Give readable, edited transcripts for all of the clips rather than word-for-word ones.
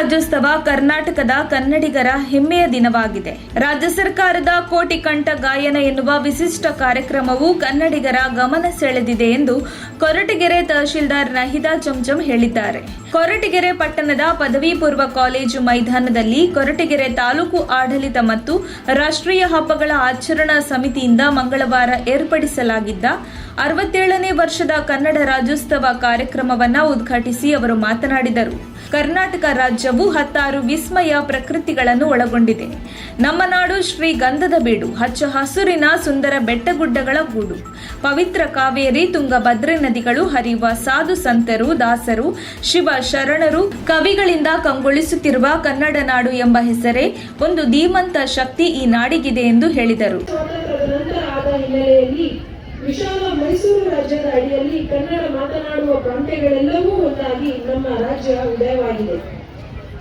ರಾಜ್ಯೋತ್ಸವ ಕರ್ನಾಟಕದ ಕನ್ನಡಿಗರ ಹೆಮ್ಮೆಯ ದಿನವಾಗಿದೆ. ರಾಜ್ಯ ಸರ್ಕಾರದ ಕೋಟಿ ಕಂಠ ಗಾಯನ ಎನ್ನುವ ವಿಶಿಷ್ಟ ಕಾರ್ಯಕ್ರಮವು ಕನ್ನಡಿಗರ ಗಮನ ಸೆಳೆದಿದೆ ಎಂದು ಕೊರಟಗೆರೆ ತಹಶೀಲ್ದಾರ್ ನಹಿದಾ ಚಮಚಂ ಹೇಳಿದ್ದಾರೆ. ಕೊರಟಗೆರೆ ಪಟ್ಟಣದ ಪದವಿ ಪೂರ್ವ ಕಾಲೇಜು ಮೈದಾನದಲ್ಲಿ ಕೊರಟಗೆರೆ ತಾಲೂಕು ಆಡಳಿತ ಮತ್ತು ರಾಷ್ಟ್ರೀಯ ಹಬ್ಬಗಳ ಆಚರಣಾ ಸಮಿತಿಯಿಂದ ಮಂಗಳವಾರ ಏರ್ಪಡಿಸಲಾಗಿದ್ದ 67ನೇ ವರ್ಷದ ಕನ್ನಡ ರಾಜ್ಯೋತ್ಸವ ಕಾರ್ಯಕ್ರಮವನ್ನು ಉದ್ಘಾಟಿಸಿ ಅವರು ಮಾತನಾಡಿದರು. ಕರ್ನಾಟಕ ರಾಜ್ಯವು 16 ವಿಸ್ಮಯ ಪ್ರಕೃತಿಗಳನ್ನು ಒಳಗೊಂಡಿದೆ. ನಮ್ಮ ನಾಡು ಶ್ರೀಗಂಧದ ಬೀಡು, ಹಚ್ಚ ಹಸುರಿನ ಸುಂದರ ಬೆಟ್ಟಗುಡ್ಡಗಳ ಗೂಡು, ಪವಿತ್ರ ಕಾವೇರಿ, ತುಂಗಭದ್ರೆ ನದಿಗಳು ಹರಿಯುವ ಸಾಧು ಸಂತರು, ದಾಸರು, ಶಿವ ಶರಣರು, ಕವಿಗಳಿಂದ ಕಂಗೊಳಿಸುತ್ತಿರುವ ಕನ್ನಡ ನಾಡು ಎಂಬ ಹೆಸರೇ ಒಂದು ಧೀಮಂತ ಶಕ್ತಿ ಈ ನಾಡಿಗಿದೆ ಎಂದು ಹೇಳಿದರು. ವಿಶಾಲ ಮೈಸೂರು ರಾಜ್ಯದ ಅಡಿಯಲ್ಲಿ ಕನ್ನಡ ಮಾತನಾಡುವ ಪ್ರಾಂತ್ಯಗಳೆಲ್ಲವೂ ಒಂದಾಗಿ ನಮ್ಮ ರಾಜ್ಯ ಉದಯವಾಗಿದೆ.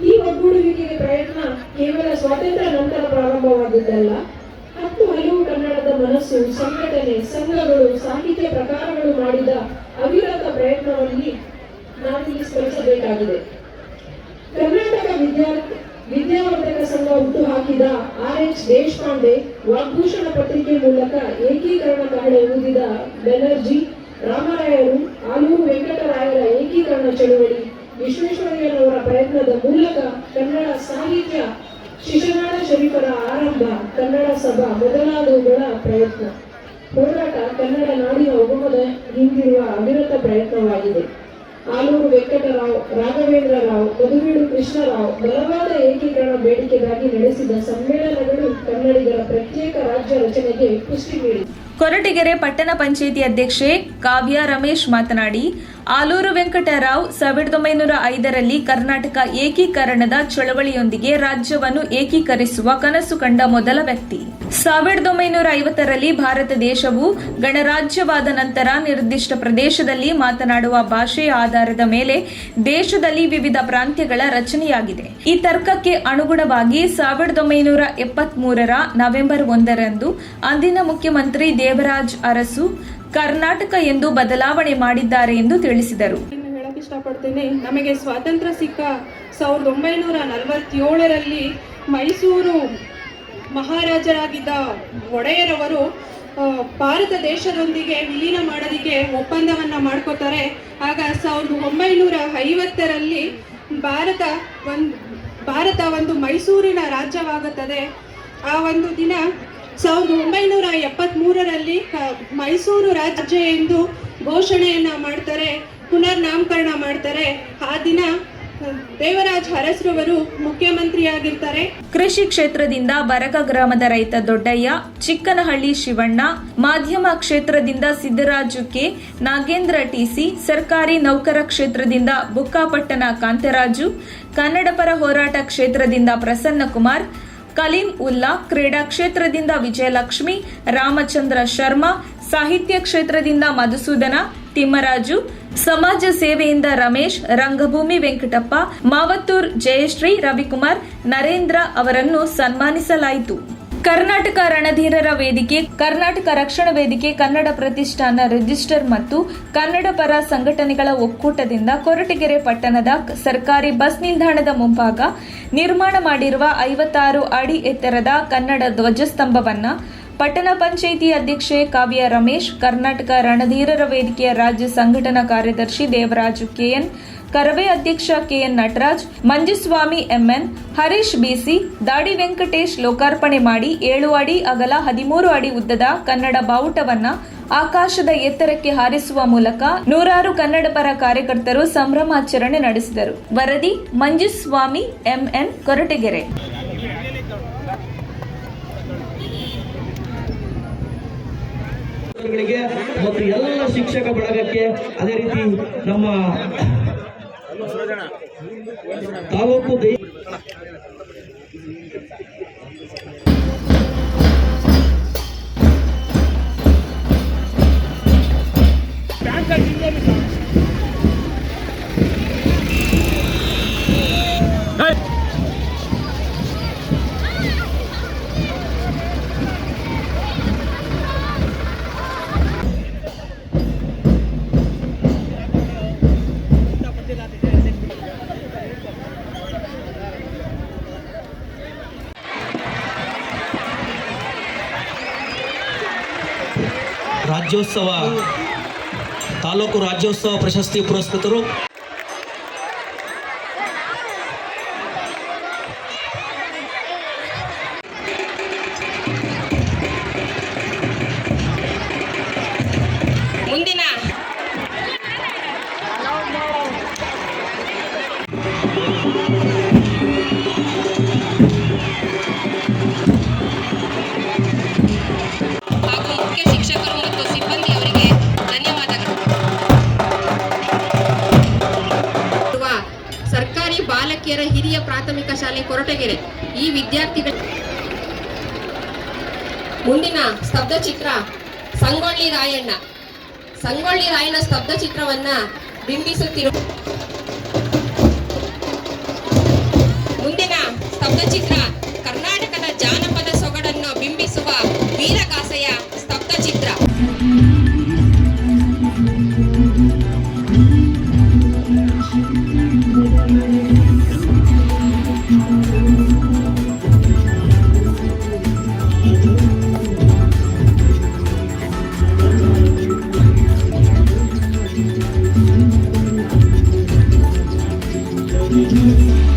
ಈ ಒಗ್ಗೂಡುವಿಕೆಯ ಪ್ರಯತ್ನ ಕೇವಲ ಸ್ವಾತಂತ್ರ್ಯ ನಂತರ ಪ್ರಾರಂಭವಾಗಿದ್ದಲ್ಲ, 10 ಹಲವು ಕನ್ನಡದ ಮನಸ್ಸು, ಸಂಘಟನೆ, ಸಂಘಗಳು, ಸಾಹಿತ್ಯ ಪ್ರಕಾರಗಳು ಮಾಡಿದ ಅವಿರತ ಪ್ರಯತ್ನದಲ್ಲಿ ನಾವಿಲ್ಲಿ ಸ್ಮರಿಸಬೇಕಾಗಿದೆ. ಕರ್ನಾಟಕ ವಿದ್ಯಾವರ್ಧಕ ಸಂಘ ಹುಟ್ಟುಹಾಕಿದ R.H. ದೇಶಪಾಂಡೆ ವಾಗ್ಭೂಷಣ ಪತ್ರಿಕೆ ಮೂಲಕ ಏಕೀಕರಣ ಕಹಳೆ ಊದಿದ ಬೆನರ್ಜಿ, ರಾಮರಾಯರು, ಆಲೂರು ವೆಂಕಟರಾಯರ ಏಕೀಕರಣ ಚಳುವಳಿ, ವಿಶ್ವೇಶ್ವರಯ್ಯನವರ ಪ್ರಯತ್ನದ ಮೂಲಕ ಕನ್ನಡ ಸಾಹಿತ್ಯ, ಶಿಶುನಾಳ ಶರೀಫರ ಆರಂಭ, ಕನ್ನಡ ಸಭಾ ಮೊದಲಾದವುಗಳ ಪ್ರಯತ್ನ, ಹೋರಾಟ ಕನ್ನಡ ನಾಡಿನ ಉಗಮದ ಹಿಂದಿರುವ ಅವಿರತ ಪ್ರಯತ್ನವಾಗಿದೆ. ಆಲೂರು ವೆಂಕಟರಾವ್, ರಾಘವೇಂದ್ರ ರಾವ್, ಮಧುವೀಡು ಕೃಷ್ಣರಾವ್ ಬಲವಾದ ಏಕೀಕರಣ ಬೇಡಿಕೆಗಾಗಿ ನಡೆಸಿದ ಸಮ್ಮೇಳನಗಳು ಕನ್ನಡಿಗರ ಪ್ರತ್ಯೇಕ ರಾಜ್ಯ ರಚನೆಗೆ ಪುಷ್ಟಿ ನೀಡಿದೆ. ಕೊರಟಗೆರೆ ಪಟ್ಟಣ ಪಂಚಾಯಿತಿ ಅಧ್ಯಕ್ಷೆ ಕಾವ್ಯ ರಮೇಶ್ ಮಾತನಾಡಿ, ಆಲೂರು ವೆಂಕಟರಾವ್ 1905ರಲ್ಲಿ ಕರ್ನಾಟಕ ಏಕೀಕರಣದ ಚಳವಳಿಯೊಂದಿಗೆ ರಾಜ್ಯವನ್ನು ಏಕೀಕರಿಸುವ ಕನಸು ಕಂಡ ಮೊದಲ ವ್ಯಕ್ತಿ. 1950ರಲ್ಲಿ ಭಾರತ ದೇಶವು ಗಣರಾಜ್ಯವಾದ ನಂತರ ನಿರ್ದಿಷ್ಟ ಪ್ರದೇಶದಲ್ಲಿ ಮಾತನಾಡುವ ಭಾಷೆಯ ಆಧಾರದ ಮೇಲೆ ದೇಶದಲ್ಲಿ ವಿವಿಧ ಪ್ರಾಂತ್ಯಗಳ ರಚನೆಯಾಗಿದೆ. ಈ ತರ್ಕಕ್ಕೆ ಅನುಗುಣವಾಗಿ 1973ರ ನವೆಂಬರ್ 1ರಂದು ಅಂದಿನ ಮುಖ್ಯಮಂತ್ರಿ ದೇವರಾಜ್ ಅರಸು ಕರ್ನಾಟಕ ಎಂದು ಬದಲಾವಣೆ ಮಾಡಿದ್ದಾರೆ ಎಂದು ತಿಳಿಸಿದರು. ಹೇಳಕ್ಕೆ ಇಷ್ಟಪಡ್ತೇನೆ, ನಮಗೆ ಸ್ವಾತಂತ್ರ್ಯ ಸಿಕ್ಕ 1947ರಲ್ಲಿ ಮೈಸೂರು ಮಹಾರಾಜರಾಗಿದ್ದ ಒಡೆಯರವರು ಭಾರತ ದೇಶದೊಂದಿಗೆ ವಿಲೀನ ಮಾಡೋದಕ್ಕೆ ಒಪ್ಪಂದವನ್ನ ಮಾಡ್ಕೋತಾರೆ. ಆಗ 1950ರಲ್ಲಿ ಭಾರತ ಒಂದು ಮೈಸೂರಿನ ರಾಜ್ಯವಾಗುತ್ತದೆ. ಆ ಒಂದು ದಿನ 1973ರಲ್ಲಿ ಮೈಸೂರು ರಾಜ್ಯ ಎಂದು ಘೋಷಣೆಯನ್ನ ಮಾಡ್ತಾರೆ, ಪುನರ್ ನಾಮಕರಣ ಮಾಡ್ತಾರೆ. ಆ ದಿನ ದೇವರಾಜ್ ಅರಸ್ರವರು ಮುಖ್ಯಮಂತ್ರಿಯಾಗಿರ್ತಾರೆ. ಕೃಷಿ ಕ್ಷೇತ್ರದಿಂದ ಬರಗ ಗ್ರಾಮದ ರೈತ ದೊಡ್ಡಯ್ಯ, ಚಿಕ್ಕನಹಳ್ಳಿ ಶಿವಣ್ಣ, ಮಾಧ್ಯಮ ಕ್ಷೇತ್ರದಿಂದ ಸಿದ್ದರಾಜು ಕೆ, ನಾಗೇಂದ್ರ ಟಿಸಿ, ಸರ್ಕಾರಿ ನೌಕರ ಕ್ಷೇತ್ರದಿಂದ ಬುಕ್ಕಾಪಟ್ಟಣ ಕಾಂತರಾಜು, ಕನ್ನಡ ಪರ ಹೋರಾಟ ಕ್ಷೇತ್ರದಿಂದ ಪ್ರಸನ್ನ ಕುಮಾರ್, ಕಲೀಂ ಉಲ್ಲಾ, ಕ್ರೀಡಾ ಕ್ಷೇತ್ರದಿಂದ ವಿಜಯಲಕ್ಷ್ಮಿ, ರಾಮಚಂದ್ರ ಶರ್ಮಾ, ಸಾಹಿತ್ಯ ಕ್ಷೇತ್ರದಿಂದ ಮಧುಸೂದನ, ತಿಮ್ಮರಾಜು, ಸಮಾಜ ಸೇವೆಯಿಂದ ರಮೇಶ್, ರಂಗಭೂಮಿ ವೆಂಕಟಪ್ಪ, ಮಾವತ್ತೂರ್ ಜಯಶ್ರೀ, ರವಿಕುಮಾರ್, ನರೇಂದ್ರ ಅವರನ್ನು ಸನ್ಮಾನಿಸಲಾಯಿತು. ಕರ್ನಾಟಕ ರಣಧೀರರ ವೇದಿಕೆ, ಕರ್ನಾಟಕ ರಕ್ಷಣಾ ವೇದಿಕೆ, ಕನ್ನಡ ಪ್ರತಿಷ್ಠಾನ ರಿಜಿಸ್ಟರ್ ಮತ್ತು ಕನ್ನಡ ಪರ ಸಂಘಟನೆಗಳ ಒಕ್ಕೂಟದಿಂದ ಕೊರಟಗೆರೆ ಪಟ್ಟಣದ ಸರ್ಕಾರಿ ಬಸ್ ನಿಲ್ದಾಣದ ಮುಂಭಾಗ ನಿರ್ಮಾಣ ಮಾಡಿರುವ 56 ಅಡಿ ಎತ್ತರದ ಕನ್ನಡ ಧ್ವಜಸ್ತಂಭವನ್ನು ಪಟ್ಟಣ ಪಂಚಾಯಿತಿ ಅಧ್ಯಕ್ಷೆ ಕಾವ್ಯ ರಮೇಶ್, ಕರ್ನಾಟಕ ರಣಧೀರರ ವೇದಿಕೆಯ ರಾಜ್ಯ ಸಂಘಟನಾ ಕಾರ್ಯದರ್ಶಿ ದೇವರಾಜು ಕೆಎನ್, ಕರವೇ ಅಧ್ಯಕ್ಷ ಕೆಎನ್ ನಟರಾಜ್, ಮಂಜುಸ್ವಾಮಿ ಎಂಎನ್, ಹರೀಶ್ ಬಿಸಿ, ದಾಡಿ ವೆಂಕಟೇಶ್ ಲೋಕಾರ್ಪಣೆ ಮಾಡಿ 7 ಅಡಿ ಅಗಲ 13 ಅಡಿ ಉದ್ದದ ಕನ್ನಡ ಬಾವುಟವನ್ನ ಆಕಾಶದ ಎತ್ತರಕ್ಕೆ ಹಾರಿಸುವ ಮೂಲಕ 100 ಕನ್ನಡ ಪರ ಕಾರ್ಯಕರ್ತರು ಸಂಭ್ರಮಾಚರಣೆ ನಡೆಸಿದರು. ವರದಿ ಮಂಜುಸ್ವಾಮಿ ಎಂಎನ್, ಕೊರಟಗೆರೆ. ಮತ್ತು ಎಲ್ಲ ಶಿಕ್ಷಕ ಬಳಗಕ್ಕೆ, ಅದೇ ರೀತಿ ನಮ್ಮ ತಾಲೂಕು ರಾಜ್ಯೋತ್ಸವ ತಾಲೂಕು ರಾಜ್ಯೋತ್ಸವ ಪ್ರಶಸ್ತಿ ಪುರಸ್ಕೃತರು ಮುಂದಿನ ಹಾಗೂ ಮುಖ್ಯ ಶಿಕ್ಷಕರು ಮತ್ತು ಸಿಬ್ಬಂದಿ ಅವರಿಗೆ ಧನ್ಯವಾದಗಳು. ಸರ್ಕಾರಿ ಬಾಲಕಿಯರ ಹಿರಿಯ ಪ್ರಾಥಮಿಕ ಶಾಲೆ ಕೊರಟಗೆರೆ ಈ ವಿದ್ಯಾರ್ಥಿಗಳ ಮುಂದಿನ ಸ್ತಬ್ಧ ಚಿತ್ರ ಸಂಗೊಳ್ಳಿ ರಾಯಣ್ಣ. ಸಂಗೊಳ್ಳಿ ರಾಯಣ್ಣ ಸ್ತಬ್ಧ ಚಿತ್ರವನ್ನ ಬಿಂಬಿಸುತ್ತಿರುವ ಮುಂದಿನ ಸ್ತಬ್ಧ ಚಿತ್ರ ಕರ್ನಾಟಕದ ಜಾನಪದ ಸೊಗಡನ್ನು ಬಿಂಬಿಸುವ ವೀರಗಾಸೆಯ ಸ್ತಬ್ಧ ಚಿತ್ರ. Thank you.